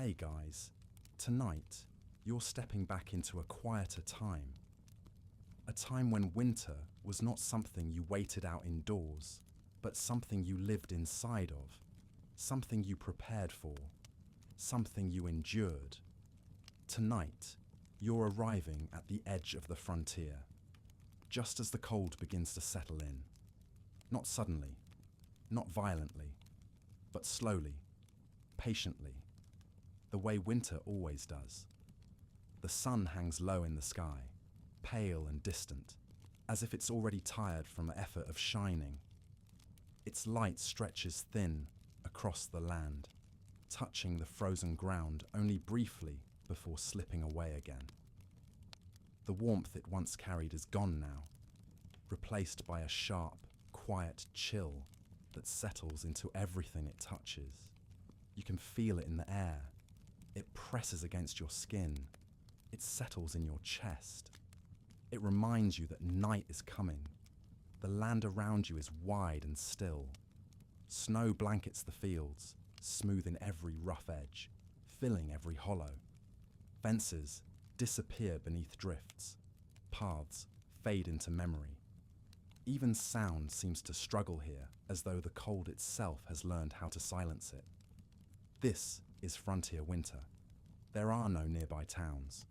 Hey guys, tonight you're stepping back into a quieter time. A time when winter was not something you waited out indoors, but something you lived inside of, something you prepared for, something you endured. Tonight, you're arriving at the edge of the frontier, just as the cold begins to settle in. Not suddenly, not violently, but slowly, patiently, the way winter always does. The sun hangs low in the sky, pale and distant, as if it's already tired from the effort of shining. Its light stretches thin across the land, touching the frozen ground only briefly before slipping away again. The warmth it once carried is gone now, replaced by a sharp, quiet chill that settles into everything it touches. You can feel it in the air. It presses against your skin. It settles in your chest. It reminds you that night is coming. The land around you is wide and still. Snow blankets the fields, smoothing every rough edge, filling every hollow. Fences disappear beneath drifts. Paths fade into memory. Even sound seems to struggle here, as though the cold itself has learned how to silence it. This is frontier winter. There are no nearby towns,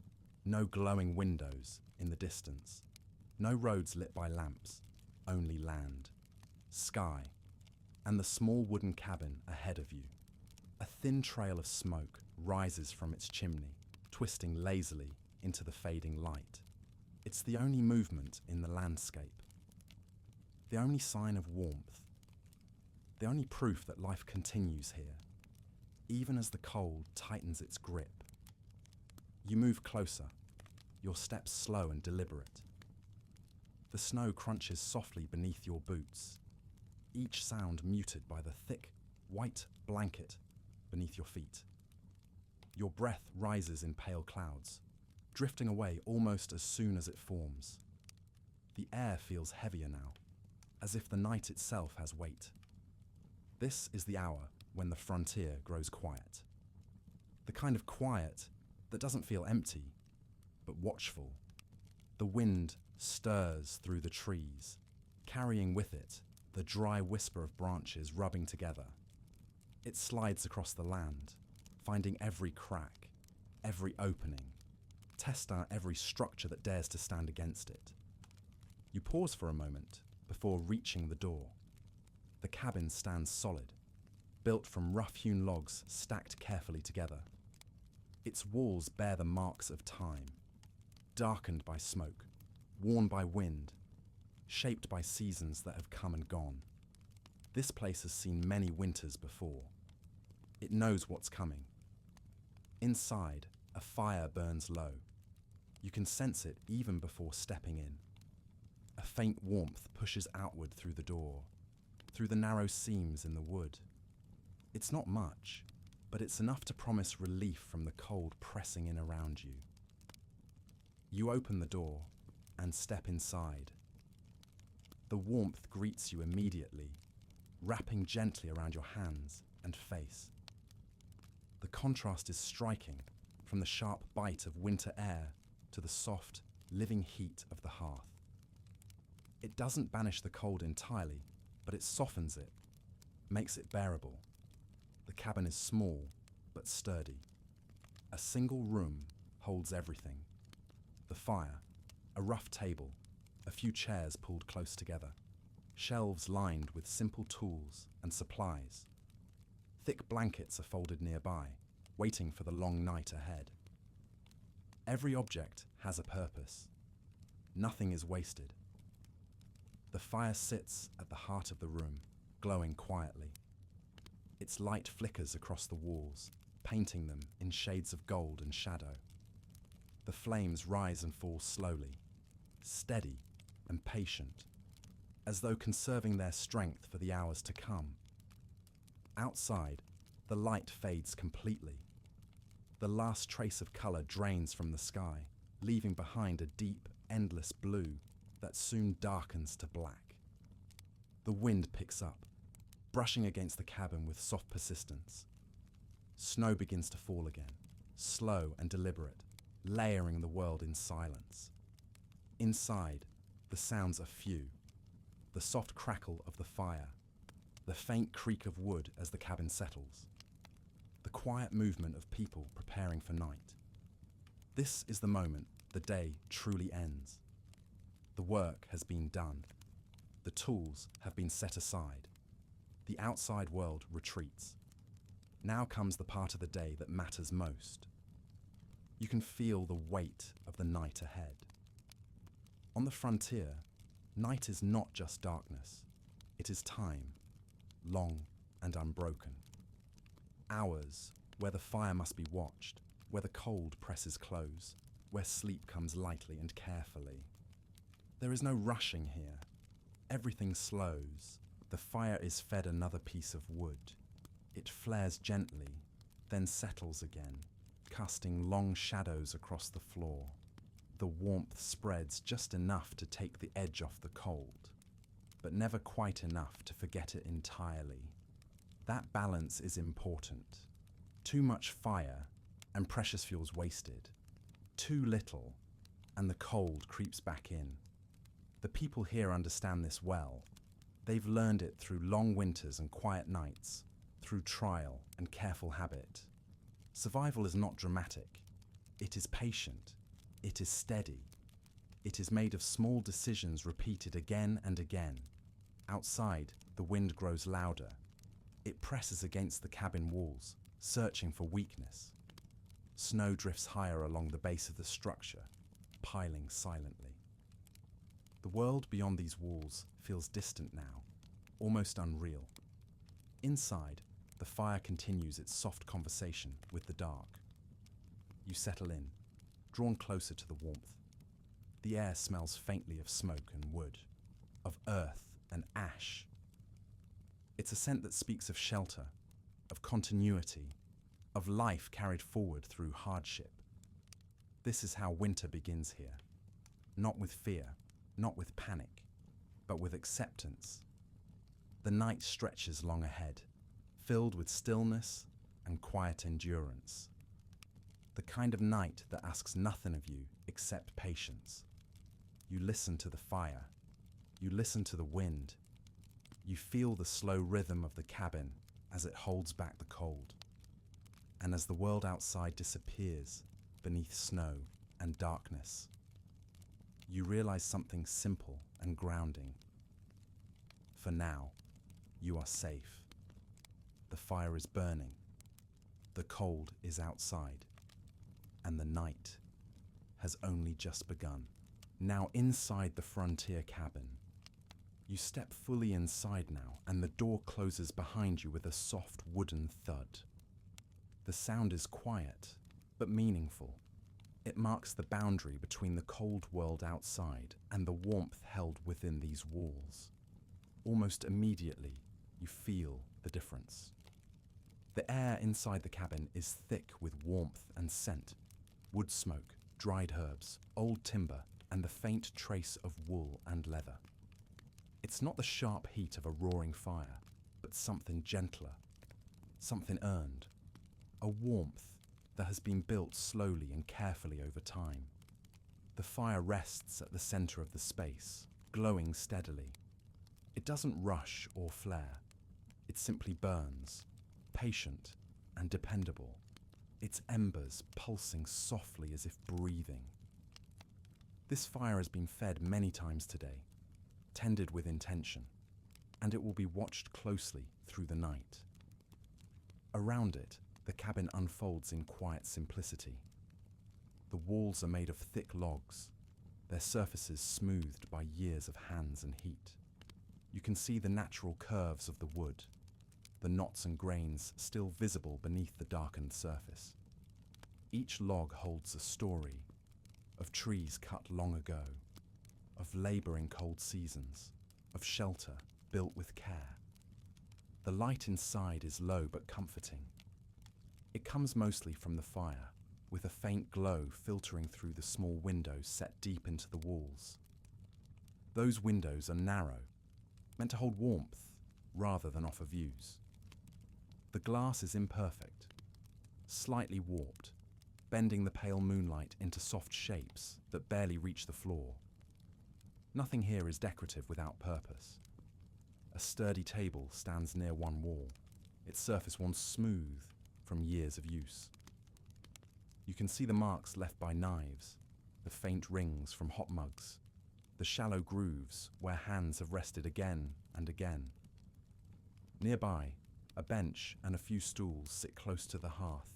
no glowing windows in the distance, no roads lit by lamps, only land, sky, and the small wooden cabin ahead of you. A thin trail of smoke rises from its chimney, twisting lazily into the fading light. It's the only movement in the landscape, the only sign of warmth, the only proof that life continues here, even as the cold tightens its grip. You move closer, your steps slow and deliberate. The snow crunches softly beneath your boots, each sound muted by the thick, white blanket beneath your feet. Your breath rises in pale clouds, drifting away almost as soon as it forms. The air feels heavier now, as if the night itself has weight. This is the hour when the frontier grows quiet. The kind of quiet that doesn't feel empty, but watchful. The wind stirs through the trees, carrying with it the dry whisper of branches rubbing together. It slides across the land, finding every crack, every opening, testing out every structure that dares to stand against it. You pause for a moment before reaching the door. The cabin stands solid, built from rough-hewn logs stacked carefully together. Its walls bear the marks of time, darkened by smoke, worn by wind, shaped by seasons that have come and gone. This place has seen many winters before. It knows what's coming. Inside, a fire burns low. You can sense it even before stepping in. A faint warmth pushes outward through the door, through the narrow seams in the wood. It's not much, but it's enough to promise relief from the cold pressing in around you. You open the door and step inside. The warmth greets you immediately, wrapping gently around your hands and face. The contrast is striking, from the sharp bite of winter air to the soft, living heat of the hearth. It doesn't banish the cold entirely, but it softens it, makes it bearable. The cabin is small, but sturdy. A single room holds everything. The fire, a rough table, a few chairs pulled close together, shelves lined with simple tools and supplies. Thick blankets are folded nearby, waiting for the long night ahead. Every object has a purpose. Nothing is wasted. The fire sits at the heart of the room, glowing quietly. Its light flickers across the walls, painting them in shades of gold and shadow. The flames rise and fall slowly, steady and patient, as though conserving their strength for the hours to come. Outside, the light fades completely. The last trace of color drains from the sky, leaving behind a deep, endless blue that soon darkens to black. The wind picks up, brushing against the cabin with soft persistence. Snow begins to fall again, slow and deliberate, layering the world in silence. Inside, the sounds are few. The soft crackle of the fire, the faint creak of wood as the cabin settles, the quiet movement of people preparing for night. This is the moment the day truly ends. The work has been done. The tools have been set aside. The outside world retreats. Now comes the part of the day that matters most. You can feel the weight of the night ahead. On the frontier, night is not just darkness. It is time, long and unbroken. Hours where the fire must be watched, where the cold presses close, where sleep comes lightly and carefully. There is no rushing here. Everything slows. The fire is fed another piece of wood. It flares gently, then settles again, casting long shadows across the floor. The warmth spreads just enough to take the edge off the cold, but never quite enough to forget it entirely. That balance is important. Too much fire, and precious fuel's wasted. Too little, and the cold creeps back in. The people here understand this well. They've learned it through long winters and quiet nights, through trial and careful habit. Survival is not dramatic. It is patient. It is steady. It is made of small decisions repeated again and again. Outside, the wind grows louder. It presses against the cabin walls, searching for weakness. Snow drifts higher along the base of the structure, piling silently. The world beyond these walls feels distant now, almost unreal. Inside, the fire continues its soft conversation with the dark. You settle in, drawn closer to the warmth. The air smells faintly of smoke and wood, of earth and ash. It's a scent that speaks of shelter, of continuity, of life carried forward through hardship. This is how winter begins here, not with fear, not with panic, but with acceptance. The night stretches long ahead, filled with stillness and quiet endurance. The kind of night that asks nothing of you except patience. You listen to the fire. You listen to the wind. You feel the slow rhythm of the cabin as it holds back the cold. And as the world outside disappears beneath snow and darkness, you realize something simple and grounding. For now, you are safe. The fire is burning. The cold is outside. And the night has only just begun. Now inside the frontier cabin, you step fully inside now, and the door closes behind you with a soft wooden thud. The sound is quiet, but meaningful. It marks the boundary between the cold world outside and the warmth held within these walls. Almost immediately, you feel the difference. The air inside the cabin is thick with warmth and scent. Wood smoke, dried herbs, old timber, and the faint trace of wool and leather. It's not the sharp heat of a roaring fire, but something gentler, something earned, a warmth that has been built slowly and carefully over time. The fire rests at the center of the space, glowing steadily. It doesn't rush or flare. It simply burns, patient and dependable, its embers pulsing softly as if breathing. This fire has been fed many times today, tended with intention, and it will be watched closely through the night. Around it, the cabin unfolds in quiet simplicity. The walls are made of thick logs, their surfaces smoothed by years of hands and heat. You can see the natural curves of the wood, the knots and grains still visible beneath the darkened surface. Each log holds a story of trees cut long ago, of labor in cold seasons, of shelter built with care. The light inside is low but comforting. It comes mostly from the fire, with a faint glow filtering through the small windows set deep into the walls. Those windows are narrow, meant to hold warmth rather than offer views. The glass is imperfect, slightly warped, bending the pale moonlight into soft shapes that barely reach the floor. Nothing here is decorative without purpose. A sturdy table stands near one wall, its surface worn smooth from years of use. You can see the marks left by knives, the faint rings from hot mugs, the shallow grooves where hands have rested again and again. Nearby, a bench and a few stools sit close to the hearth,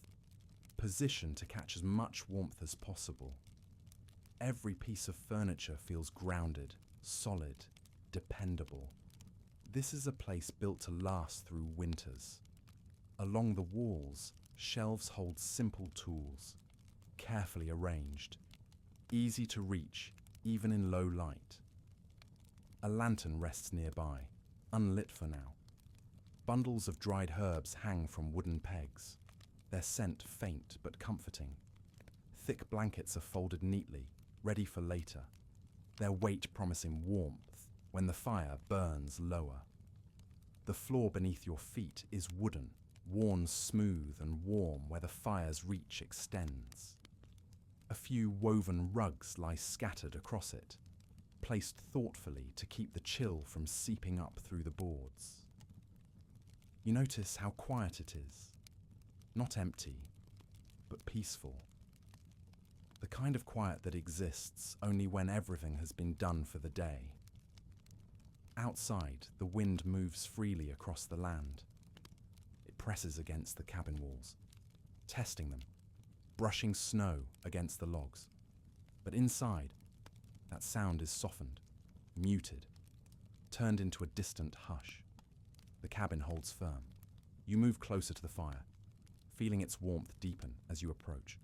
positioned to catch as much warmth as possible. Every piece of furniture feels grounded, solid, dependable. This is a place built to last through winters. Along the walls, shelves hold simple tools, carefully arranged, easy to reach even in low light. A lantern rests nearby, unlit for now. Bundles of dried herbs hang from wooden pegs, their scent faint but comforting. Thick blankets are folded neatly, ready for later, their weight promising warmth when the fire burns lower. The floor beneath your feet is wooden, worn smooth and warm where the fire's reach extends. A few woven rugs lie scattered across it, placed thoughtfully to keep the chill from seeping up through the boards. You notice how quiet it is, not empty, but peaceful. The kind of quiet that exists only when everything has been done for the day. Outside, the wind moves freely across the land. It presses against the cabin walls, testing them, brushing snow against the logs. But inside, that sound is softened, muted, turned into a distant hush. The cabin holds firm. You move closer to the fire, feeling its warmth deepen as you approach.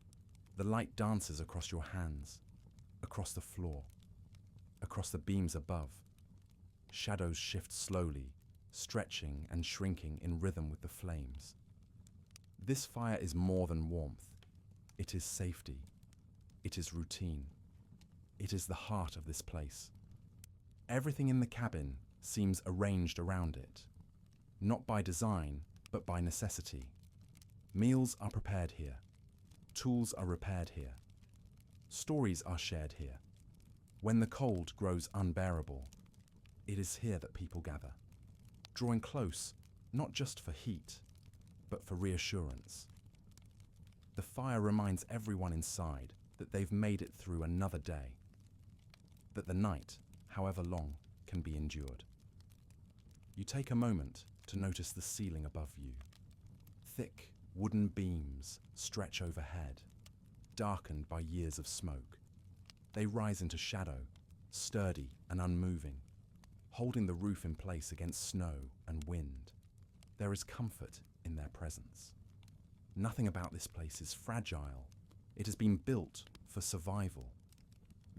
The light dances across your hands, across the floor, across the beams above. Shadows shift slowly, stretching and shrinking in rhythm with the flames. This fire is more than warmth. It is safety. It is routine. It is the heart of this place. Everything in the cabin seems arranged around it, not by design, but by necessity. Meals are prepared here. Tools are repaired here. Stories are shared here. When the cold grows unbearable, it is here that people gather, drawing close, not just for heat, but for reassurance. The fire reminds everyone inside that they've made it through another day, that the night, however long, can be endured. You take a moment to notice the ceiling above you. Thick wooden beams stretch overhead, darkened by years of smoke. They rise into shadow, sturdy and unmoving, holding the roof in place against snow and wind. There is comfort in their presence. Nothing about this place is fragile. It has been built for survival.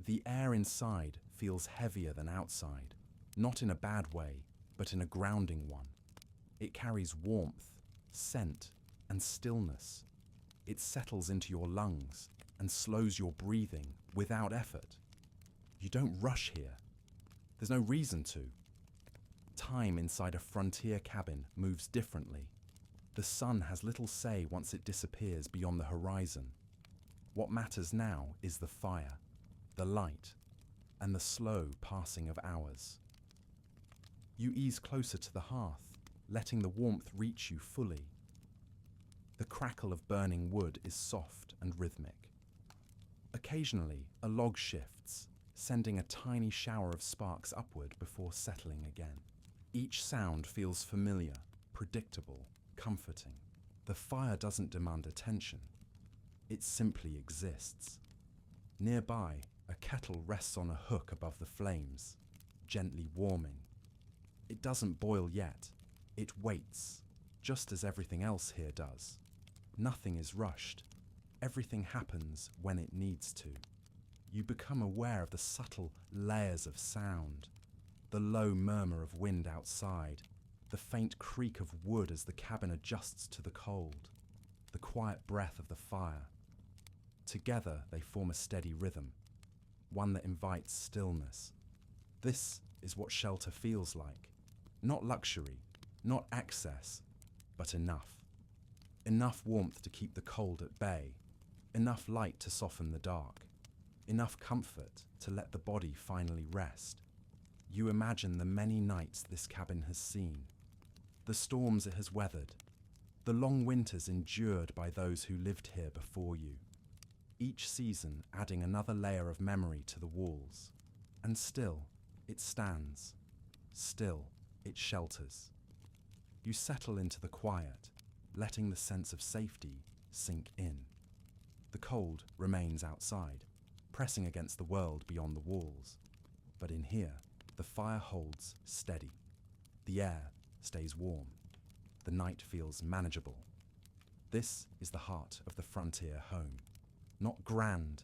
The air inside feels heavier than outside, not in a bad way, but in a grounding one. It carries warmth, scent, and stillness. It settles into your lungs and slows your breathing without effort. You don't rush here. There's no reason to. Time inside a frontier cabin moves differently. The sun has little say once it disappears beyond the horizon. What matters now is the fire, the light, and the slow passing of hours. You ease closer to the hearth, letting the warmth reach you fully. The crackle of burning wood is soft and rhythmic. Occasionally, a log shifts, sending a tiny shower of sparks upward before settling again. Each sound feels familiar, predictable, comforting. The fire doesn't demand attention. It simply exists. Nearby, a kettle rests on a hook above the flames, gently warming. It doesn't boil yet. It waits, just as everything else here does. Nothing is rushed. Everything happens when it needs to. You become aware of the subtle layers of sound, the low murmur of wind outside, the faint creak of wood as the cabin adjusts to the cold, the quiet breath of the fire. Together they form a steady rhythm, one that invites stillness. This is what shelter feels like. Not luxury, not excess, but enough. Enough warmth to keep the cold at bay, enough light to soften the dark, enough comfort to let the body finally rest. You imagine the many nights this cabin has seen, the storms it has weathered, the long winters endured by those who lived here before you, each season adding another layer of memory to the walls. And still, it stands. Still, it shelters. You settle into the quiet, letting the sense of safety sink in. The cold remains outside, pressing against the world beyond the walls. But in here, the fire holds steady. The air stays warm. The night feels manageable. This is the heart of the frontier home. Not grand,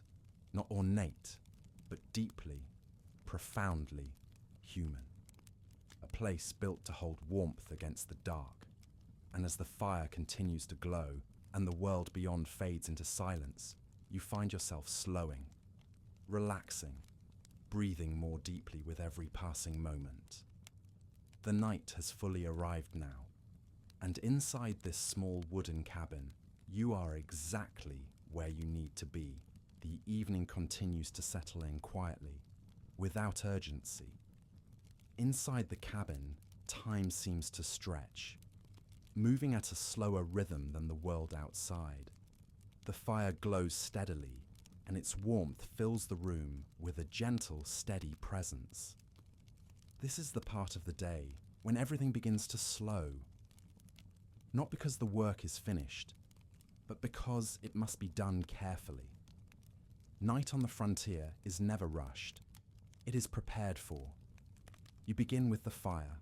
not ornate, but deeply, profoundly human. A place built to hold warmth against the dark. And as the fire continues to glow and the world beyond fades into silence, you find yourself slowing, relaxing, breathing more deeply with every passing moment. The night has fully arrived now, and inside this small wooden cabin, you are exactly where you need to be. The evening continues to settle in quietly, without urgency. Inside the cabin, time seems to stretch, moving at a slower rhythm than the world outside. The fire glows steadily, and its warmth fills the room with a gentle, steady presence. This is the part of the day when everything begins to slow. Not because the work is finished, but because it must be done carefully. Night on the frontier is never rushed. It is prepared for. You begin with the fire.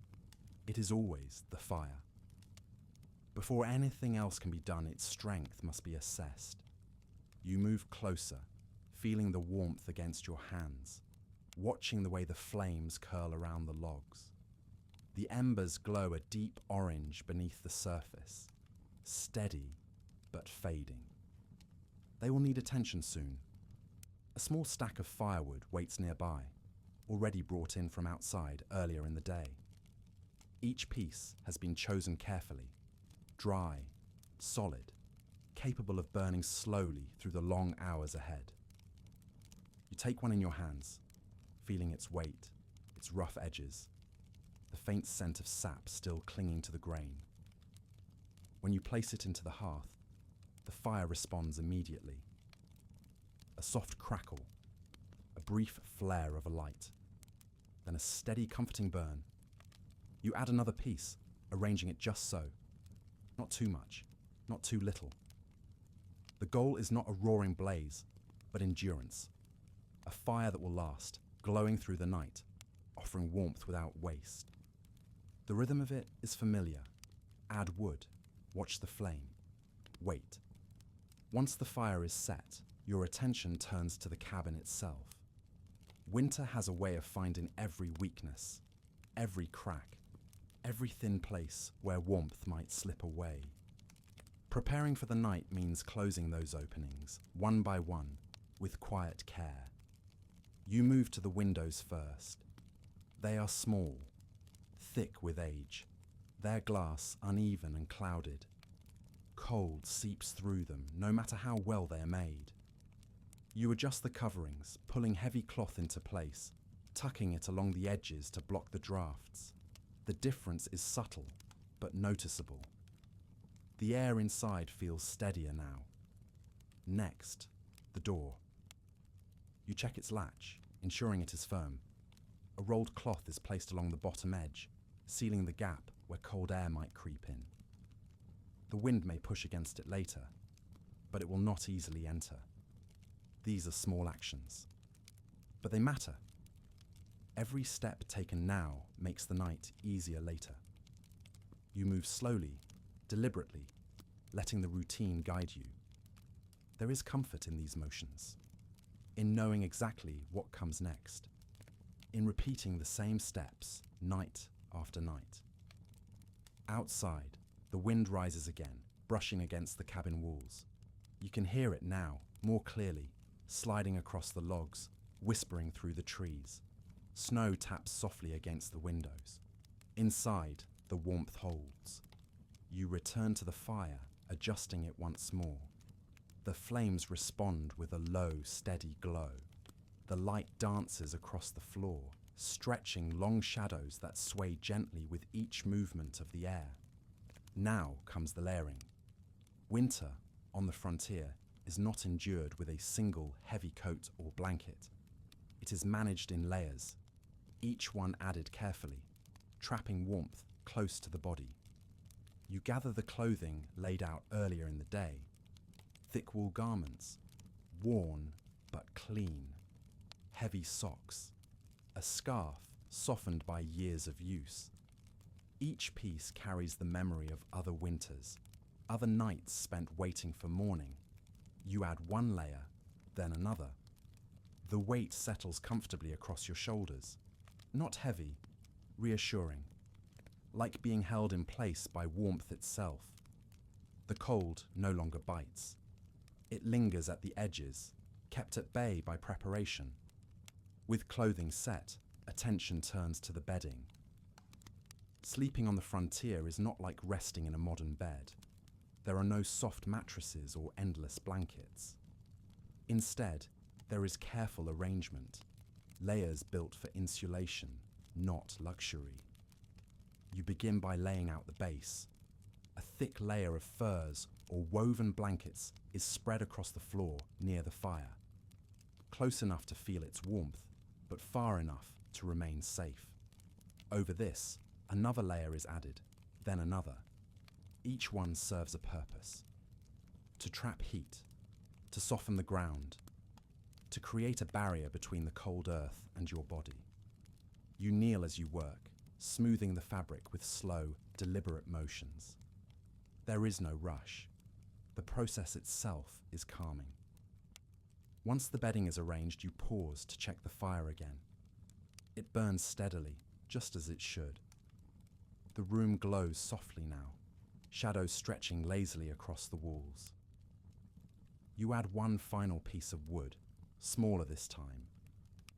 It is always the fire. Before anything else can be done, its strength must be assessed. You move closer, feeling the warmth against your hands, watching the way the flames curl around the logs. The embers glow a deep orange beneath the surface, steady but fading. They will need attention soon. A small stack of firewood waits nearby, already brought in from outside earlier in the day. Each piece has been chosen carefully, dry, solid, capable of burning slowly through the long hours ahead. You take one in your hands, feeling its weight, its rough edges, the faint scent of sap still clinging to the grain. When you place it into the hearth, the fire responds immediately. A soft crackle, a brief flare of a light, then a steady, comforting burn. You add another piece, arranging it just so. Not too much, not too little. The goal is not a roaring blaze, but endurance. A fire that will last, glowing through the night, offering warmth without waste. The rhythm of it is familiar. Add wood, watch the flame, wait. Once the fire is set, your attention turns to the cabin itself. Winter has a way of finding every weakness, every crack, every thin place where warmth might slip away. Preparing for the night means closing those openings, one by one, with quiet care. You move to the windows first. They are small, thick with age, their glass uneven and clouded. Cold seeps through them, no matter how well they are made. You adjust the coverings, pulling heavy cloth into place, tucking it along the edges to block the drafts. The difference is subtle, but noticeable. The air inside feels steadier now. Next, the door. You check its latch, ensuring it is firm. A rolled cloth is placed along the bottom edge, sealing the gap where cold air might creep in. The wind may push against it later, but it will not easily enter. These are small actions, but they matter. Every step taken now makes the night easier later. You move slowly, deliberately, letting the routine guide you. There is comfort in these motions, in knowing exactly what comes next, in repeating the same steps night after night. Outside, the wind rises again, brushing against the cabin walls. You can hear it now, more clearly, sliding across the logs, whispering through the trees. Snow taps softly against the windows. Inside, the warmth holds. You return to the fire adjusting it once more. The flames respond with a low, steady glow. The light dances across the floor, stretching long shadows that sway gently with each movement of the air. Now comes the layering. Winter, on the frontier, is not endured with a single heavy coat or blanket. It is managed in layers, each one added carefully, trapping warmth close to the body. You gather the clothing laid out earlier in the day, thick wool garments, worn but clean, heavy socks, a scarf softened by years of use. Each piece carries the memory of other winters, other nights spent waiting for morning. You add one layer, then another. The weight settles comfortably across your shoulders, not heavy, reassuring, like being held in place by warmth itself. The cold no longer bites. It lingers at the edges, kept at bay by preparation. With clothing set, attention turns to the bedding. Sleeping on the frontier is not like resting in a modern bed. There are no soft mattresses or endless blankets. Instead, there is careful arrangement, layers built for insulation, not luxury. You begin by laying out the base. A thick layer of furs or woven blankets is spread across the floor near the fire, close enough to feel its warmth, but far enough to remain safe. Over this, another layer is added, then another. Each one serves a purpose: to trap heat, to soften the ground, to create a barrier between the cold earth and your body. You kneel as you work, smoothing the fabric with slow, deliberate motions. There is no rush. The process itself is calming. Once the bedding is arranged, you pause to check the fire again. It burns steadily, just as it should. The room glows softly now, shadows stretching lazily across the walls. You add one final piece of wood, smaller this time,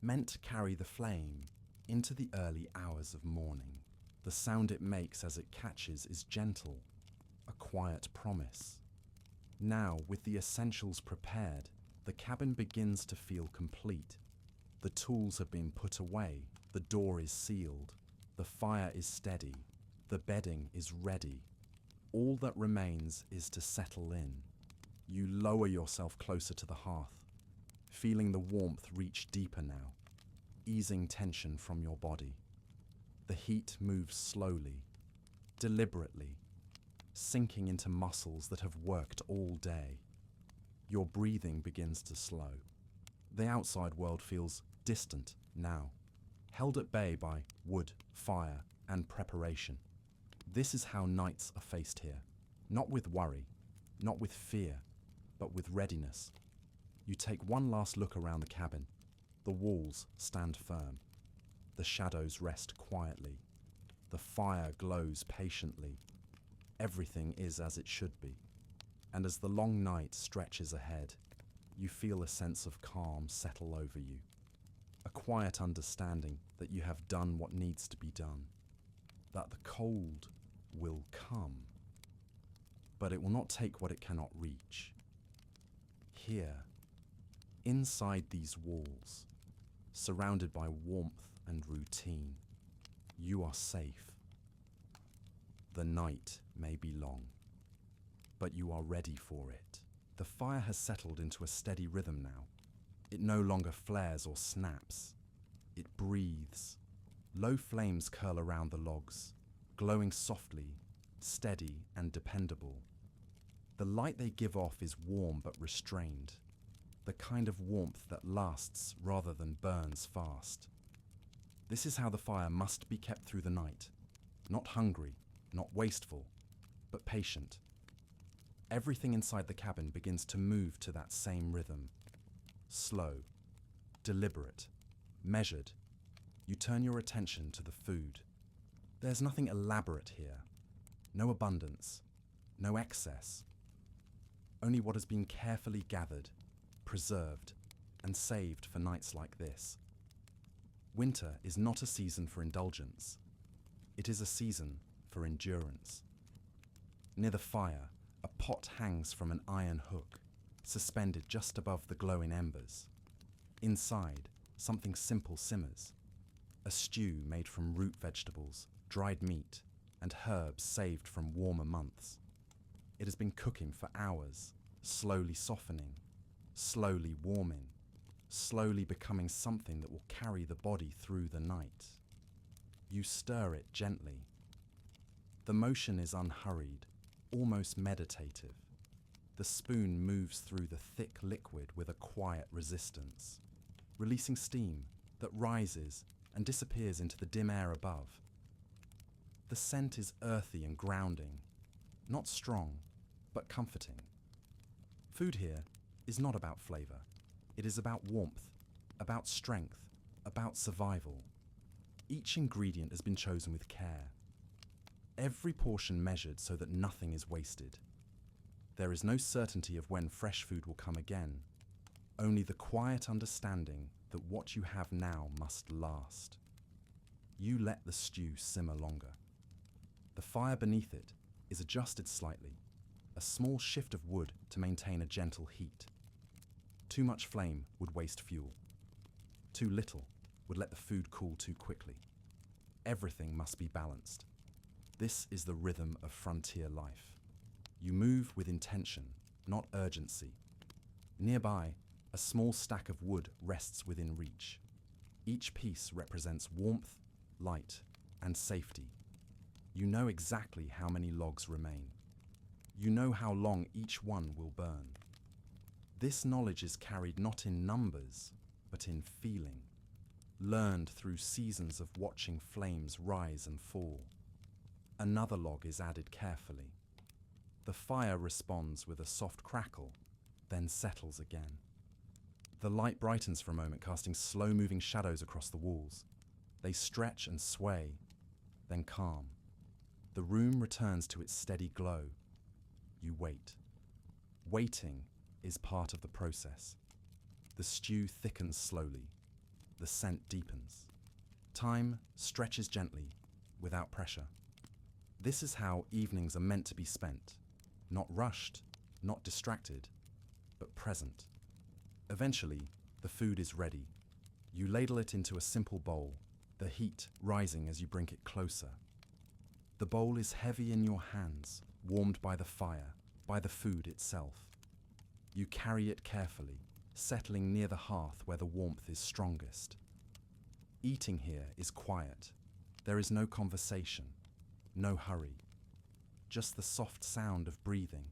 meant to carry the flame into the early hours of morning. The sound it makes as it catches is gentle, a quiet promise. Now, with the essentials prepared, the cabin begins to feel complete. The tools have been put away, the door is sealed, the fire is steady, the bedding is ready. All that remains is to settle in. You lower yourself closer to the hearth, feeling the warmth reach deeper now, easing tension from your body. The heat moves slowly, deliberately, sinking into muscles that have worked all day. Your breathing begins to slow. The outside world feels distant now, held at bay by wood, fire, and preparation. This is how nights are faced here, not with worry, not with fear, but with readiness. You take one last look around the cabin. The walls stand firm. The shadows rest quietly. The fire glows patiently. Everything is as it should be. And as the long night stretches ahead, you feel a sense of calm settle over you. A quiet understanding that you have done what needs to be done. That the cold will come, but it will not take what it cannot reach. Here, inside these walls, surrounded by warmth and routine, you are safe. The night may be long, but you are ready for it. The fire has settled into a steady rhythm now. It no longer flares or snaps. It breathes. Low flames curl around the logs, glowing softly, steady and dependable. The light they give off is warm but restrained, the kind of warmth that lasts rather than burns fast. This is how the fire must be kept through the night. Not hungry, not wasteful, but patient. Everything inside the cabin begins to move to that same rhythm. Slow, deliberate, measured. You turn your attention to the food. There's nothing elaborate here. No abundance, no excess. Only what has been carefully gathered, preserved, and saved for nights like this. Winter is not a season for indulgence. It is a season for endurance. Near the fire, A pot hangs from an iron hook, suspended just above the glowing embers. Inside, something simple simmers. A stew made from root vegetables, dried meat, and herbs saved from warmer months. It has been cooking for hours, slowly softening, slowly warming, slowly becoming something that will carry the body through the night. You stir it gently. The motion is unhurried, almost meditative. The spoon moves through the thick liquid with a quiet resistance, releasing steam that rises and disappears into the dim air above. The scent is earthy and grounding, not strong, but comforting. Food here is not about flavor. It is about warmth, about strength, about survival. Each ingredient has been chosen with care. Every portion measured so that nothing is wasted. There is no certainty of when fresh food will come again, only the quiet understanding that what you have now must last. You let the stew simmer longer. The fire beneath it is adjusted slightly, a small shift of wood to maintain a gentle heat. Too much flame would waste fuel. Too little would let the food cool too quickly. Everything must be balanced. This is the rhythm of frontier life. You move with intention, not urgency. Nearby, a small stack of wood rests within reach. Each piece represents warmth, light, and safety. You know exactly how many logs remain. You know how long each one will burn. This knowledge is carried not in numbers, but in feeling, learned through seasons of watching flames rise and fall. Another log is added carefully. The fire responds with a soft crackle, then settles again. The light brightens for a moment, casting slow-moving shadows across the walls. They stretch and sway, then calm. The room returns to its steady glow. You wait. Waiting is part of the process. The stew thickens slowly. The scent deepens. Time stretches gently, without pressure. This is how evenings are meant to be spent. Not rushed, not distracted, but present. Eventually, the food is ready. You ladle it into a simple bowl, the heat rising as you bring it closer. The bowl is heavy in your hands, warmed by the fire, by the food itself. You carry it carefully, settling near the hearth where the warmth is strongest. Eating here is quiet. There is no conversation, no hurry. Just the soft sound of breathing,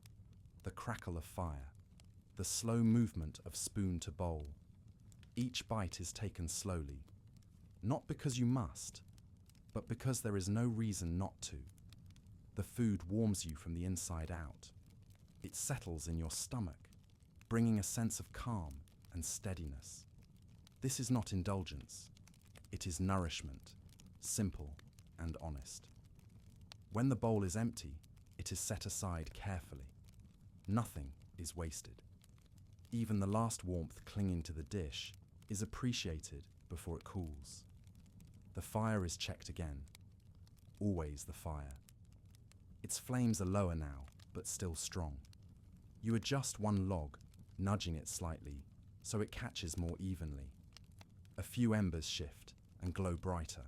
the crackle of fire, the slow movement of spoon to bowl. Each bite is taken slowly, not because you must, but because there is no reason not to. The food warms you from the inside out. It settles in your stomach, bringing a sense of calm and steadiness. This is not indulgence. It is nourishment, simple and honest. When the bowl is empty, it is set aside carefully. Nothing is wasted. Even the last warmth clinging to the dish is appreciated before it cools. The fire is checked again. Always the fire. Its flames are lower now, but still strong. You adjust one log, nudging it slightly, so it catches more evenly. A few embers shift and glow brighter.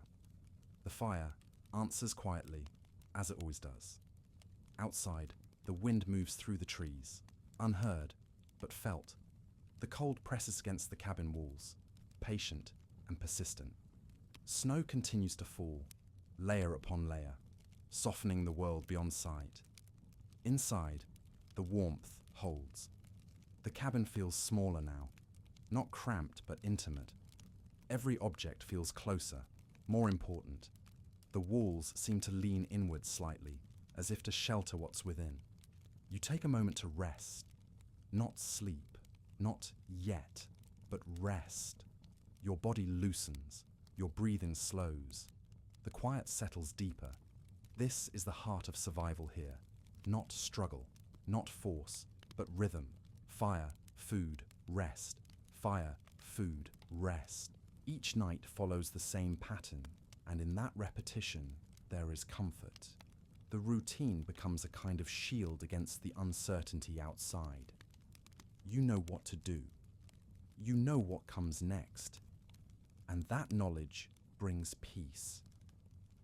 The fire answers quietly, as it always does. Outside, the wind moves through the trees, unheard, but felt. The cold presses against the cabin walls, patient and persistent. Snow continues to fall, layer upon layer, softening the world beyond sight. Inside, the warmth holds. The cabin feels smaller now, not cramped but intimate. Every object feels closer, more important. The walls seem to lean inward slightly, as if to shelter what's within. You take a moment to rest, not sleep, not yet, but rest. Your body loosens, your breathing slows. The quiet settles deeper. This is the heart of survival here. Not struggle, not force, but rhythm. Fire, food, rest. Fire, food, rest. Each night follows the same pattern, and in that repetition, there is comfort. The routine becomes a kind of shield against the uncertainty outside. You know what to do. You know what comes next. And that knowledge brings peace.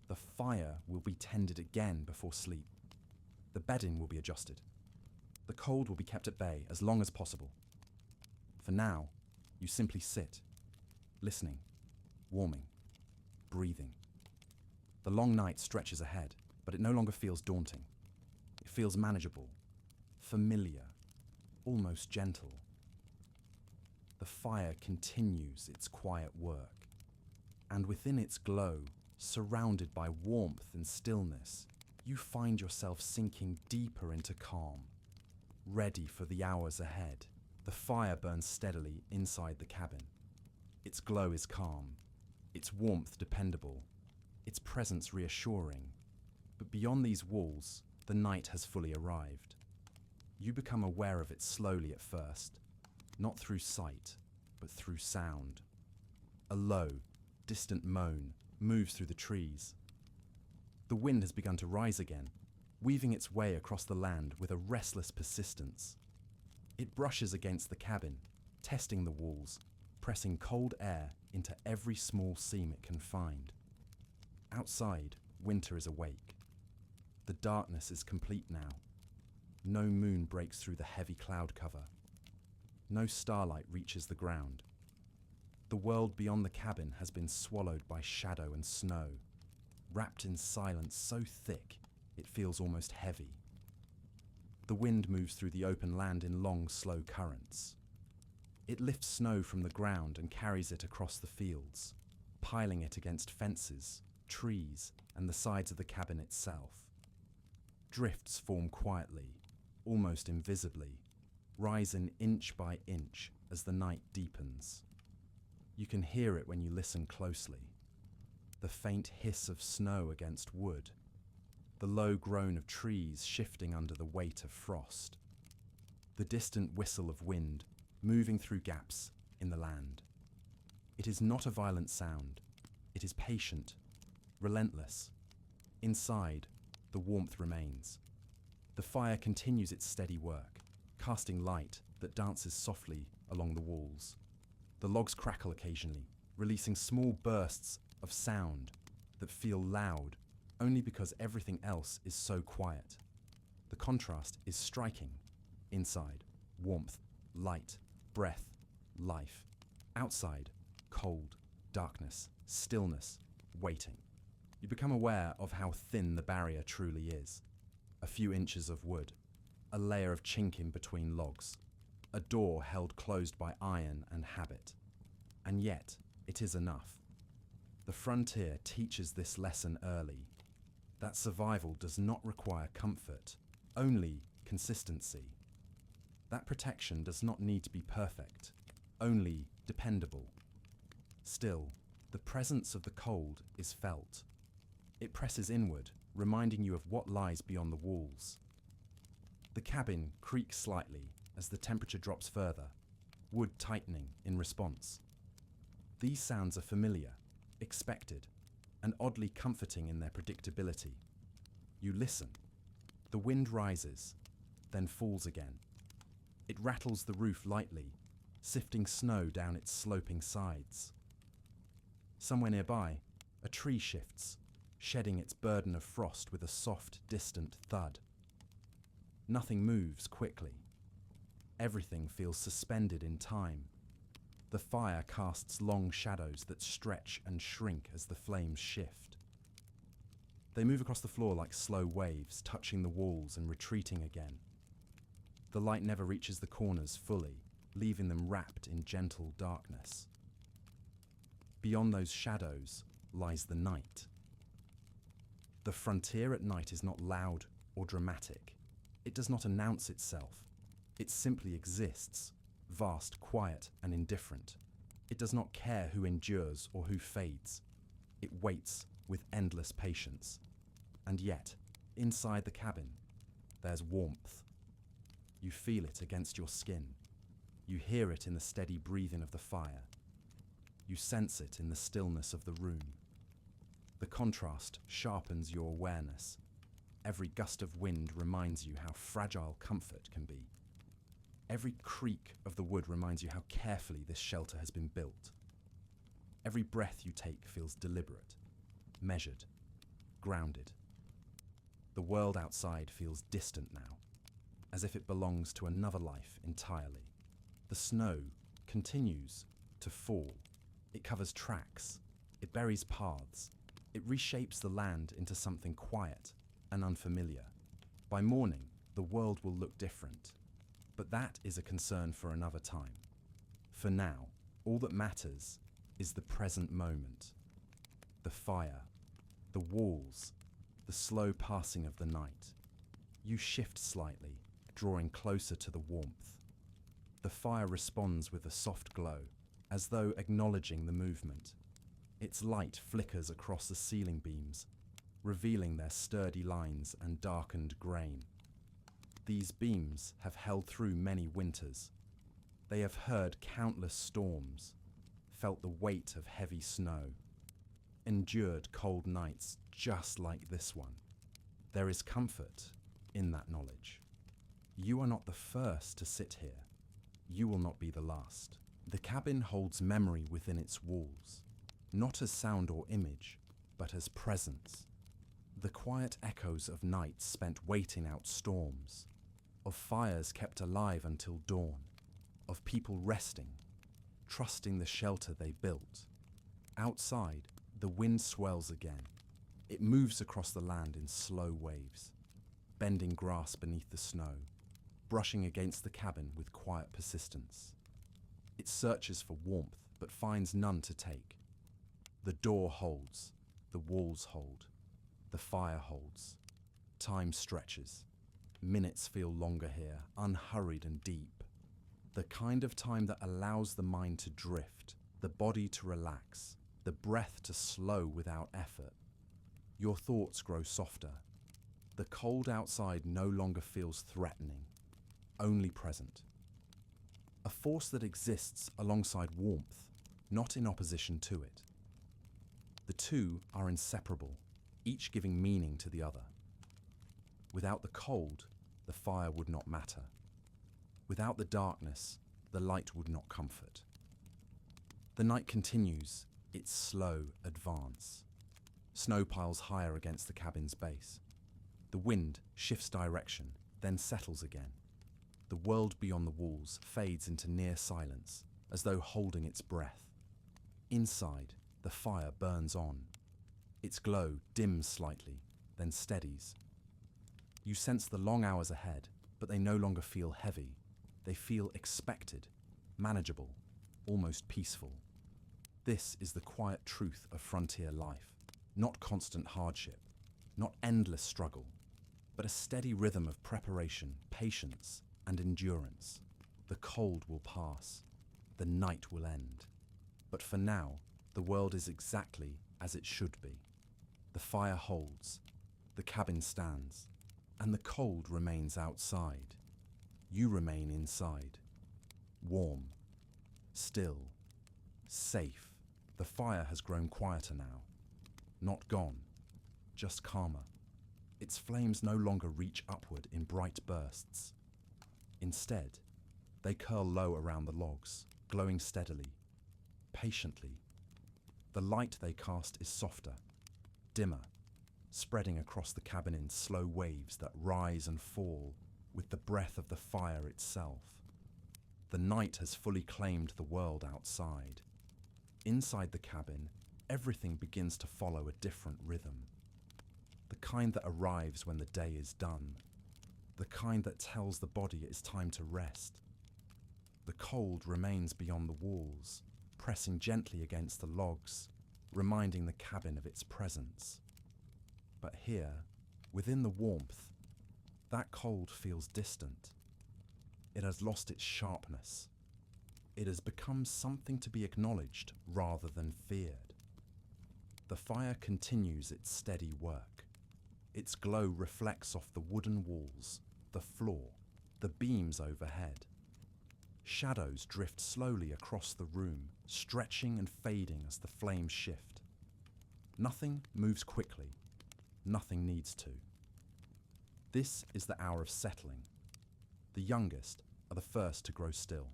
The fire will be tended again before sleep. The bedding will be adjusted. The cold will be kept at bay as long as possible. For now, you simply sit, listening, warming, breathing. The long night stretches ahead, but it no longer feels daunting. It feels manageable, familiar, almost gentle. The fire continues its quiet work, and within its glow, surrounded by warmth and stillness, you find yourself sinking deeper into calm, ready for the hours ahead. The fire burns steadily inside the cabin. Its glow is calm, its warmth dependable, its presence reassuring. But beyond these walls, the night has fully arrived. You become aware of it slowly at first, not through sight, but through sound. A low, distant moan moves through the trees. The wind has begun to rise again, weaving its way across the land with a restless persistence. It brushes against the cabin, testing the walls, pressing cold air into every small seam it can find. Outside, winter is awake. The darkness is complete now. No moon breaks through the heavy cloud cover. No starlight reaches the ground. The world beyond the cabin has been swallowed by shadow and snow, wrapped in silence so thick it feels almost heavy. The wind moves through the open land in long, slow currents. It lifts snow from the ground and carries it across the fields, piling it against fences, trees, and the sides of the cabin itself. Drifts form quietly, almost invisibly, rising inch by inch as the night deepens. You can hear it when you listen closely. The faint hiss of snow against wood, the low groan of trees shifting under the weight of frost, the distant whistle of wind moving through gaps in the land. It is not a violent sound. It is patient, relentless. Inside, the warmth remains. The fire continues its steady work, casting light that dances softly along the walls. The logs crackle occasionally, releasing small bursts of sound that feel loud only because everything else is so quiet. The contrast is striking. Inside, warmth, light, breath, life. Outside, cold, darkness, stillness, waiting. You become aware of how thin the barrier truly is. A few inches of wood, a layer of chink in between logs, a door held closed by iron and habit. And yet, it is enough. The frontier teaches this lesson early, that survival does not require comfort, only consistency. That protection does not need to be perfect, only dependable. Still, the presence of the cold is felt. It presses inward, reminding you of what lies beyond the walls. The cabin creaks slightly as the temperature drops further, wood tightening in response. These sounds are familiar, expected, and oddly comforting in their predictability. You listen. The wind rises, then falls again. It rattles the roof lightly, sifting snow down its sloping sides. Somewhere nearby, a tree shifts, shedding its burden of frost with a soft, distant thud. Nothing moves quickly. Everything feels suspended in time. The fire casts long shadows that stretch and shrink as the flames shift. They move across the floor like slow waves, touching the walls and retreating again. The light never reaches the corners fully, leaving them wrapped in gentle darkness. Beyond those shadows lies the night. The frontier at night is not loud or dramatic. It does not announce itself. It simply exists, vast, quiet, and indifferent. It does not care who endures or who fades. It waits with endless patience. And yet, inside the cabin, there's warmth. You feel it against your skin. You hear it in the steady breathing of the fire. You sense it in the stillness of the room. The contrast sharpens your awareness. Every gust of wind reminds you how fragile comfort can be. Every creak of the wood reminds you how carefully this shelter has been built. Every breath you take feels deliberate, measured, grounded. The world outside feels distant now, as if it belongs to another life entirely. The snow continues to fall. It covers tracks. It buries paths. It reshapes the land into something quiet and unfamiliar. By morning, the world will look different. But that is a concern for another time. For now, all that matters is the present moment. The fire, the walls, the slow passing of the night. You shift slightly, drawing closer to the warmth. The fire responds with a soft glow, as though acknowledging the movement. Its light flickers across the ceiling beams, revealing their sturdy lines and darkened grain. These beams have held through many winters. They have heard countless storms, felt the weight of heavy snow, endured cold nights just like this one. There is comfort in that knowledge. You are not the first to sit here. You will not be the last. The cabin holds memory within its walls, not as sound or image, but as presence. The quiet echoes of nights spent waiting out storms, of fires kept alive until dawn, of people resting, trusting the shelter they built. Outside, the wind swells again. It moves across the land in slow waves, bending grass beneath the snow, brushing against the cabin with quiet persistence. It searches for warmth, but finds none to take. The door holds, the walls hold, the fire holds. Time stretches. Minutes feel longer here, unhurried and deep. The kind of time that allows the mind to drift, the body to relax, the breath to slow without effort. Your thoughts grow softer. The cold outside no longer feels threatening, only present. A force that exists alongside warmth, not in opposition to it. The two are inseparable, each giving meaning to the other. Without the cold, the fire would not matter. Without the darkness, the light would not comfort. The night continues its slow advance. Snow piles higher against the cabin's base. The wind shifts direction, then settles again. The world beyond the walls fades into near silence, as though holding its breath. Inside, the fire burns on. Its glow dims slightly, then steadies. You sense the long hours ahead, but they no longer feel heavy. They feel expected, manageable, almost peaceful. This is the quiet truth of frontier life. Not constant hardship, not endless struggle, but a steady rhythm of preparation, patience, and endurance. The cold will pass. The night will end. But for now, the world is exactly as it should be. The fire holds, the cabin stands, and the cold remains outside. You remain inside, warm, still, safe. The fire has grown quieter now. Not gone, just calmer. Its flames no longer reach upward in bright bursts. Instead, they curl low around the logs, glowing steadily, patiently. The light they cast is softer, dimmer, spreading across the cabin in slow waves that rise and fall with the breath of the fire itself. The night has fully claimed the world outside. Inside the cabin, everything begins to follow a different rhythm. The kind that arrives when the day is done. The kind that tells the body it is time to rest. The cold remains beyond the walls, pressing gently against the logs, reminding the cabin of its presence. But here, within the warmth, that cold feels distant. It has lost its sharpness. It has become something to be acknowledged rather than feared. The fire continues its steady work. Its glow reflects off the wooden walls, the floor, the beams overhead. Shadows drift slowly across the room, stretching and fading as the flames shift. Nothing moves quickly. Nothing needs to. This is the hour of settling. The youngest are the first to grow still.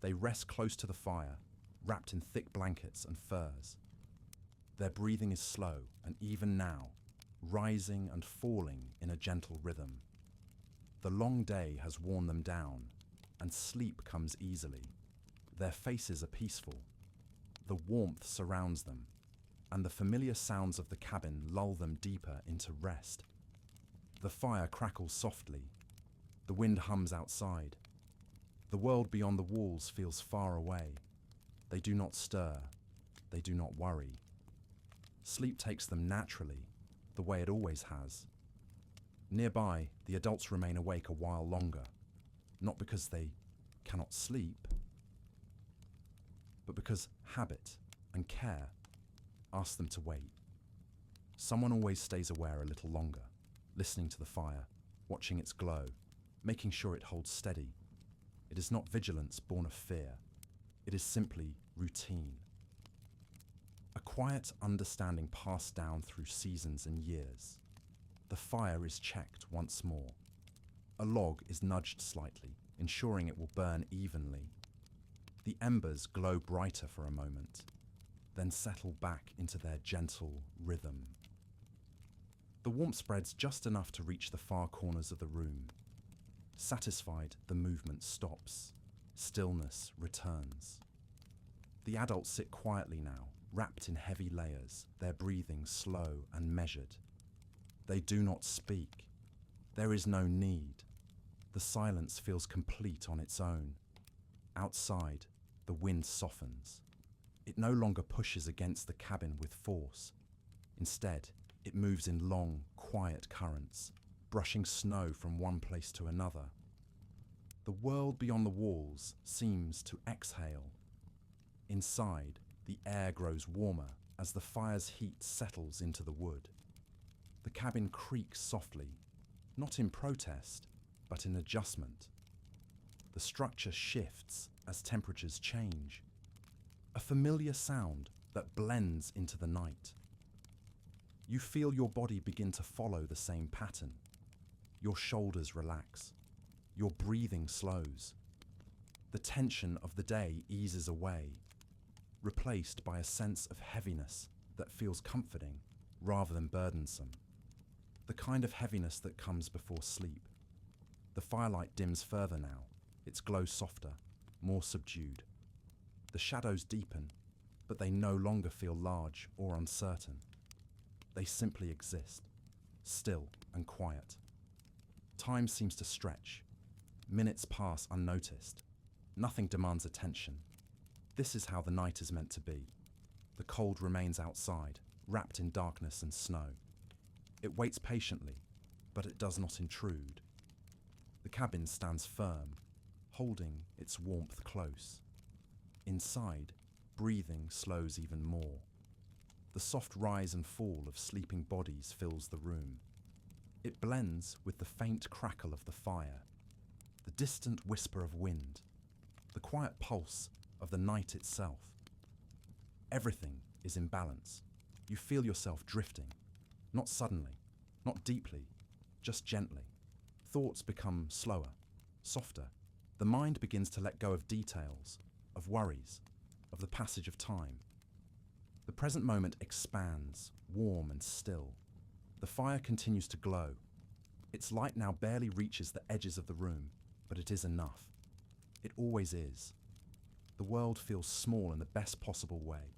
They rest close to the fire, wrapped in thick blankets and furs. Their breathing is slow and even now, rising and falling in a gentle rhythm. The long day has worn them down, and sleep comes easily. Their faces are peaceful. The warmth surrounds them, and the familiar sounds of the cabin lull them deeper into rest. The fire crackles softly. The wind hums outside. The world beyond the walls feels far away. They do not stir. They do not worry. Sleep takes them naturally, the way it always has. Nearby, the adults remain awake a while longer, not because they cannot sleep, but because habit and care ask them to wait. Someone always stays aware a little longer, listening to the fire, watching its glow, making sure it holds steady. It is not vigilance born of fear. It is simply routine. A quiet understanding passed down through seasons and years. The fire is checked once more. A log is nudged slightly, ensuring it will burn evenly. The embers glow brighter for a moment, then settle back into their gentle rhythm. The warmth spreads just enough to reach the far corners of the room. Satisfied, the movement stops. Stillness returns. The adults sit quietly now, wrapped in heavy layers, their breathing slow and measured. They do not speak. There is no need. The silence feels complete on its own. Outside, the wind softens. It no longer pushes against the cabin with force. Instead, it moves in long, quiet currents, brushing snow from one place to another. The world beyond the walls seems to exhale. Inside, the air grows warmer as the fire's heat settles into the wood. The cabin creaks softly, not in protest, but in adjustment. The structure shifts as temperatures change. A familiar sound that blends into the night. You feel your body begin to follow the same pattern. Your shoulders relax. Your breathing slows. The tension of the day eases away, replaced by a sense of heaviness that feels comforting rather than burdensome. The kind of heaviness that comes before sleep. The firelight dims further now, its glow softer, more subdued. The shadows deepen, but they no longer feel large or uncertain. They simply exist, still and quiet. Time seems to stretch. Minutes pass unnoticed. Nothing demands attention. This is how the night is meant to be. The cold remains outside, wrapped in darkness and snow. It waits patiently, but it does not intrude. The cabin stands firm, holding its warmth close. Inside, breathing slows even more. The soft rise and fall of sleeping bodies fills the room. It blends with the faint crackle of the fire, the distant whisper of wind, the quiet pulse of the night itself. Everything is in balance. You feel yourself drifting, not suddenly, not deeply, just gently. Thoughts become slower, softer. The mind begins to let go of details, of worries, of the passage of time. The present moment expands, warm and still. The fire continues to glow. Its light now barely reaches the edges of the room, but it is enough. It always is. The world feels small in the best possible way,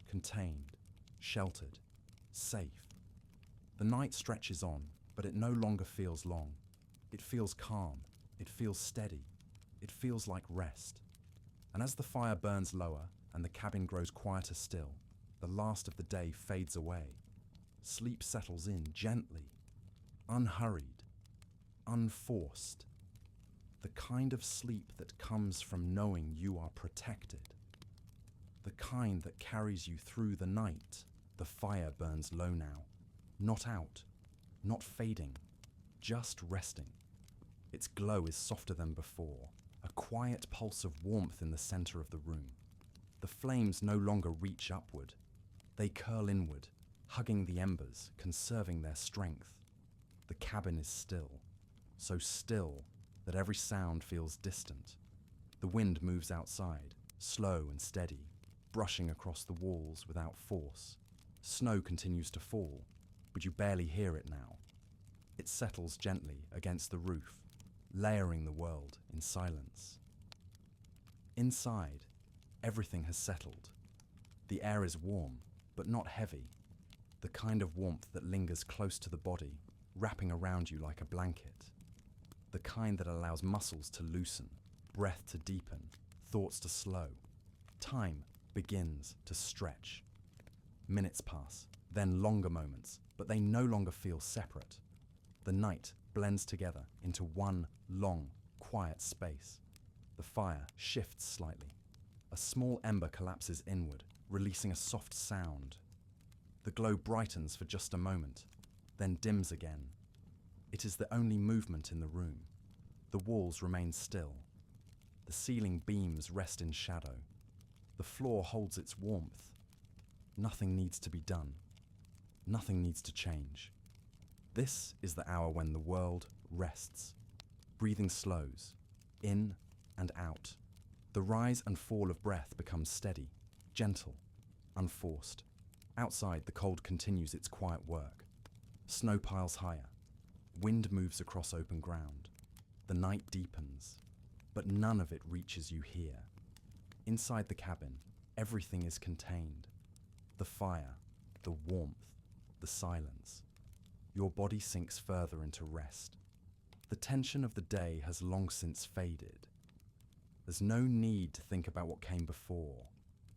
contained, sheltered, safe. The night stretches on, but it no longer feels long. It feels calm. It feels steady. It feels like rest. And as the fire burns lower and the cabin grows quieter still, the last of the day fades away. Sleep settles in gently, unhurried, unforced. The kind of sleep that comes from knowing you are protected. The kind that carries you through the night. The fire burns low now, not out, not fading, just resting. Its glow is softer than before, a quiet pulse of warmth in the center of the room. The flames no longer reach upward. They curl inward, hugging the embers, conserving their strength. The The cabin is still, so still that every sound feels distant. The wind moves outside, slow and steady, brushing across the walls without force. Snow continues to fall, but you barely hear it now. It settles gently against the roof, layering the world in silence. Inside, everything has settled. The air is warm, but not heavy, the kind of warmth that lingers close to the body, wrapping around you like a blanket. The kind that allows muscles to loosen, breath to deepen, thoughts to slow. Time begins to stretch. Minutes pass, then longer moments, but they no longer feel separate. The night blends together into one long, quiet space. The fire shifts slightly. A small ember collapses inward, releasing a soft sound. The glow brightens for just a moment, then dims again. It is the only movement in the room. The walls remain still. The ceiling beams rest in shadow. The floor holds its warmth. Nothing needs to be done. Nothing needs to change. This is the hour when the world rests. Breathing slows, in and out. The rise and fall of breath becomes steady, gentle, unforced. Outside, the cold continues its quiet work. Snow piles higher. Wind moves across open ground. The night deepens, but none of it reaches you here. Inside the cabin, everything is contained. The fire, the warmth, the silence. Your body sinks further into rest. The tension of the day has long since faded. There's no need to think about what came before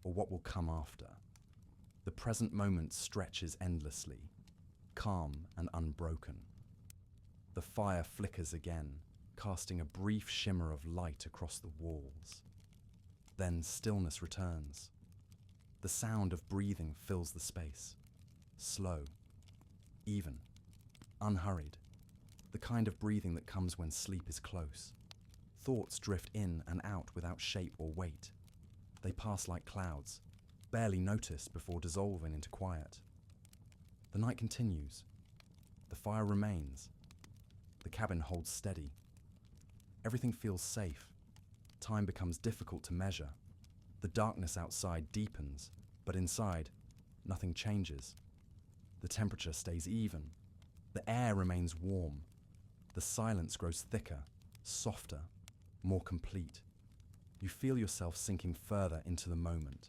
or what will come after. The present moment stretches endlessly, calm and unbroken. The fire flickers again, casting a brief shimmer of light across the walls. Then stillness returns. The sound of breathing fills the space. Slow, even, unhurried. The kind of breathing that comes when sleep is close. Thoughts drift in and out without shape or weight. They pass like clouds, barely noticed before dissolving into quiet. The night continues. The fire remains. The cabin holds steady. Everything feels safe. Time becomes difficult to measure. The darkness outside deepens, but inside, nothing changes. The temperature stays even. The air remains warm. The silence grows thicker, softer, more complete. You feel yourself sinking further into the moment.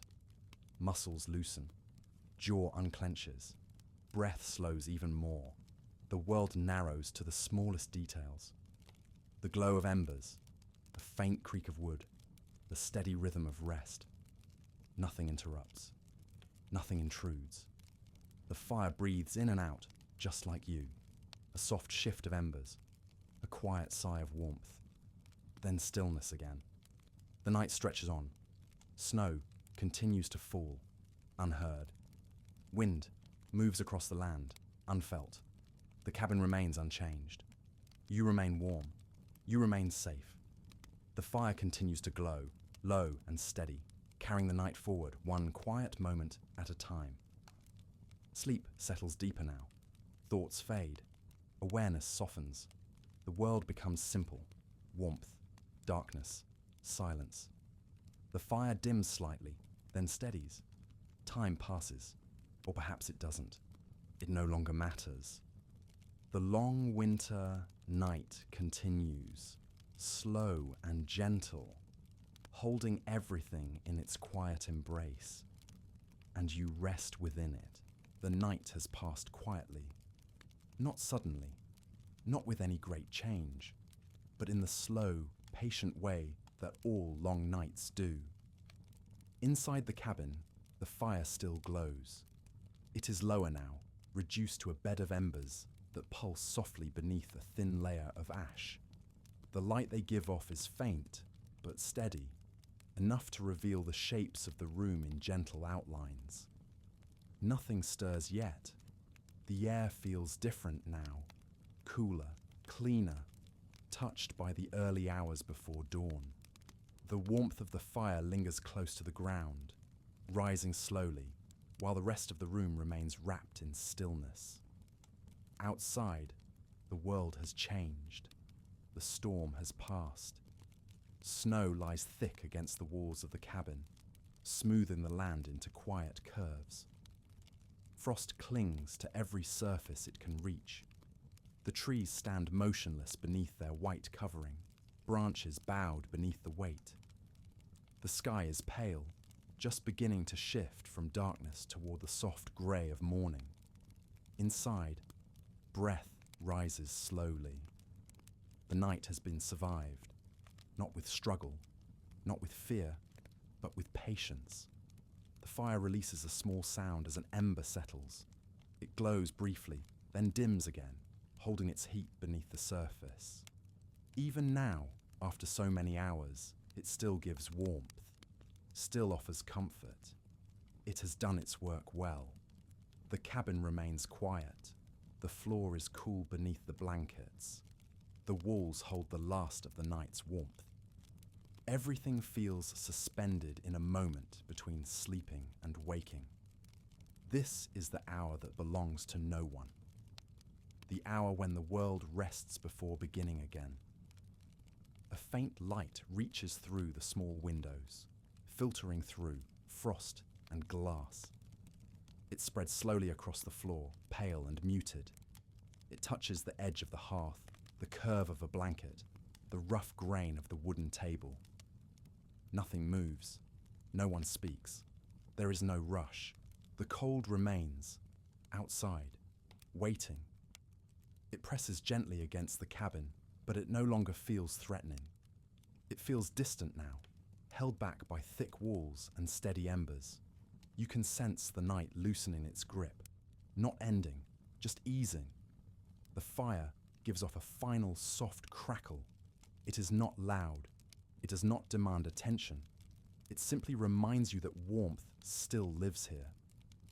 Muscles loosen. Jaw unclenches. Breath slows even more. The world narrows to the smallest details. The glow of embers, the faint creak of wood, the steady rhythm of rest. Nothing interrupts. Nothing intrudes. The fire breathes in and out, just like you. A soft shift of embers, a quiet sigh of warmth. Then stillness again. The night stretches on. Snow continues to fall, unheard. Wind moves across the land, unfelt. The cabin remains unchanged. You remain warm. You remain safe. The fire continues to glow, low and steady, carrying the night forward, one quiet moment at a time. Sleep settles deeper now. Thoughts fade. Awareness softens. The world becomes simple. Warmth, darkness, silence. The fire dims slightly, then steadies. Time passes, or perhaps it doesn't. It no longer matters. The long winter night continues, slow and gentle, holding everything in its quiet embrace. And you rest within it. The night has passed quietly. Not suddenly, not with any great change, but in the slow, patient way that all long nights do. Inside the cabin, the fire still glows. It is lower now, reduced to a bed of embers that pulse softly beneath a thin layer of ash. The light they give off is faint, but steady, enough to reveal the shapes of the room in gentle outlines. Nothing stirs yet. The air feels different now, cooler, cleaner, touched by the early hours before dawn. The warmth of the fire lingers close to the ground, rising slowly, while the rest of the room remains wrapped in stillness. Outside, The world has changed. The storm has passed. Snow lies thick against the walls of the cabin, smoothing the land into quiet curves. Frost clings to every surface it can reach. The trees stand motionless beneath their white covering, branches bowed beneath the weight. The sky is pale, just beginning to shift from darkness toward the soft grey of morning. Inside, breath rises slowly. The night has been survived, not with struggle, not with fear, but with patience. The fire releases a small sound as an ember settles. It glows briefly, then dims again, holding its heat beneath the surface. Even now, after so many hours, it still gives warmth, still offers comfort. It has done its work well. The cabin remains quiet. The floor is cool beneath the blankets. The walls hold the last of the night's warmth. Everything feels suspended in a moment between sleeping and waking. This is the hour that belongs to no one. The hour when the world rests before beginning again. A faint light reaches through the small windows, filtering through frost and glass. It spreads slowly across the floor, pale and muted. It touches the edge of the hearth, the curve of a blanket, the rough grain of the wooden table. Nothing moves. No one speaks. There is no rush. The cold remains, outside, waiting. It presses gently against the cabin, but it no longer feels threatening. It feels distant now, held back by thick walls and steady embers. You can sense the night loosening its grip, not ending, just easing. The fire gives off a final soft crackle. It is not loud. It does not demand attention. It simply reminds you that warmth still lives here.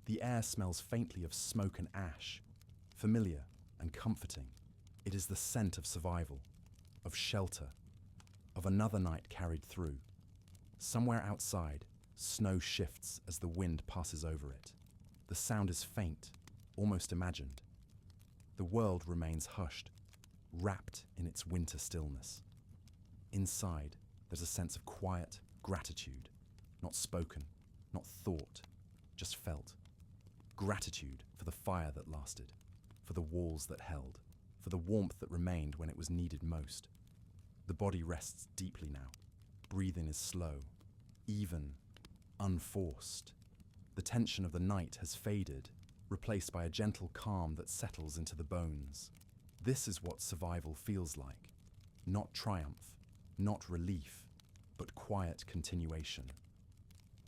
The air smells faintly of smoke and ash, familiar and comforting. It is the scent of survival, of shelter, of another night carried through. Somewhere outside, snow shifts as the wind passes over it. The sound is faint, almost imagined. The world remains hushed, wrapped in its winter stillness. Inside, there's a sense of quiet gratitude, not spoken, not thought, just felt. Gratitude for the fire that lasted, for the walls that held, for the warmth that remained when it was needed most. The body rests deeply now. Breathing is slow, even, unforced. The tension of the night has faded, replaced by a gentle calm that settles into the bones. This is what survival feels like. Not triumph, not relief, but quiet continuation.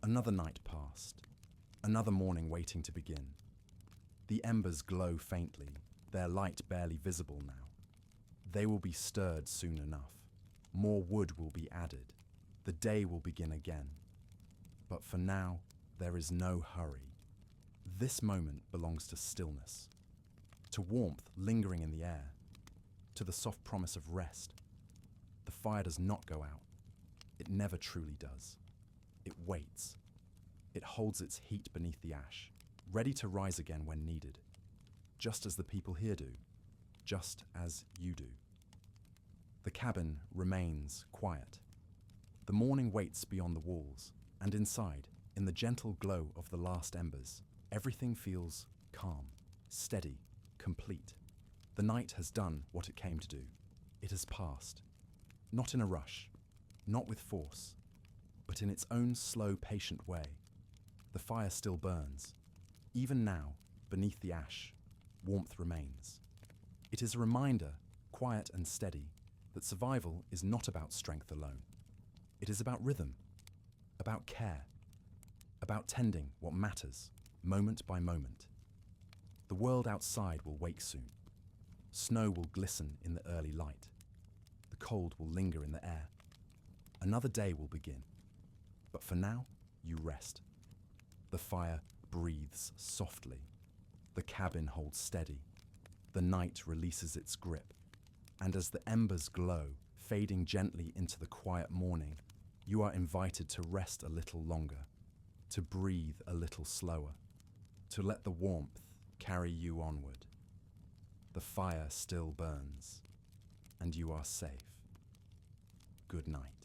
Another night passed, another morning waiting to begin. The embers glow faintly, their light barely visible now. They will be stirred soon enough. More wood will be added. The day will begin again. But for now, there is no hurry. This moment belongs to stillness, to warmth lingering in the air, to the soft promise of rest. The fire does not go out. It never truly does. It waits. It holds its heat beneath the ash, ready to rise again when needed, just as the people here do, just as you do. The cabin remains quiet. The morning waits beyond the walls, and inside, in the gentle glow of the last embers, everything feels calm, steady, complete. The night has done what it came to do. It has passed. Not in a rush, not with force, but in its own slow, patient way. The fire still burns. Even now, beneath the ash, warmth remains. It is a reminder, quiet and steady, that survival is not about strength alone. It is about rhythm, about care, about tending what matters, moment by moment. The world outside will wake soon. Snow will glisten in the early light. The cold will linger in the air. Another day will begin. But for now, you rest. The fire breathes softly. The cabin holds steady. The night releases its grip. And as the embers glow, fading gently into the quiet morning, you are invited to rest a little longer, to breathe a little slower, to let the warmth carry you onward. The the fire still burns, and you are safe. Good night.